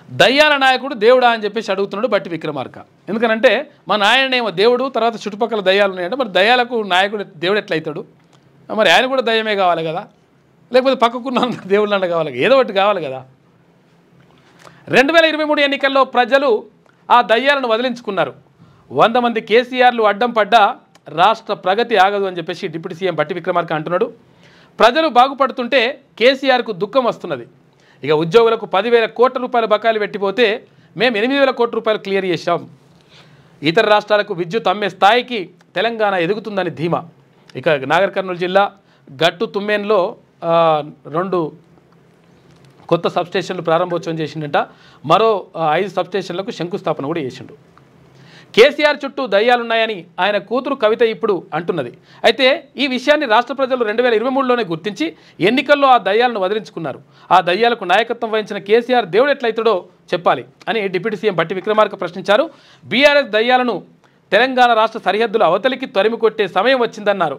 దయ్యాల నాయకుడు దేవుడా అని చెప్పేసి అడుగుతున్నాడు బట్టి విక్రమార్క. ఎందుకనంటే మా నాయనేమో దేవుడు, తర్వాత చుట్టుపక్కల దయ్యాలు ఉన్నాయంటే మరి దయ్యాలకు నాయకుడు దేవుడు ఎట్లయితాడు? మరి ఆయన కూడా దయ్యమే కావాలి కదా, లేకపోతే పక్కకున్న దేవుళ్ళు అన్న కావాలి, ఏదో ఒకటి కావాలి కదా. 2023 ఎన్నికల్లో ప్రజలు ఆ దయ్యాలను వదిలించుకున్నారు. 100 మంది కేసీఆర్లు అడ్డం పడ్డా రాష్ట్ర ప్రగతి ఆగదు అని చెప్పేసి డిప్యూటీ సీఎం బట్టి విక్రమార్క అంటున్నాడు. ప్రజలు బాగుపడుతుంటే కేసీఆర్కు దుఃఖం వస్తున్నది. ఇక ఉద్యోగులకు 10,000 కోట్ల రూపాయల బకాయిలు పెట్టిపోతే మేము 8,000 కోట్ల రూపాయలు క్లియర్ చేశాం. ఇతర రాష్ట్రాలకు విద్యుత్ అమ్మే స్థాయికి తెలంగాణ ఎదుగుతుందని ధీమా. ఇక నాగర్ కర్నూలు జిల్లా గట్టు తుమ్మేన్లో 2 కొత్త సబ్స్టేషన్లు ప్రారంభోత్సవం చేసిండట. మరో 5 సబ్స్టేషన్లకు శంకుస్థాపన కూడా చేసిండు. కేసీఆర్ చుట్టూ దయ్యాలున్నాయని ఆయన కూతురు కవిత ఇప్పుడు అంటున్నది. అయితే ఈ విషయాన్ని రాష్ట్ర ప్రజలు 2023లోనే గుర్తించి ఎన్నికల్లో ఆ దయ్యాలను వదిలించుకున్నారు. ఆ దయ్యాలకు నాయకత్వం వహించిన కేసీఆర్ దేవుడు ఎట్లయితాడో చెప్పాలి అని డిప్యూటీ సీఎం బట్టి విక్రమార్క ప్రశ్నించారు. బీఆర్ఎస్ దయ్యాలను తెలంగాణ రాష్ట్ర సరిహద్దుల అవతలికి తరిమి కొట్టే సమయం వచ్చిందన్నారు.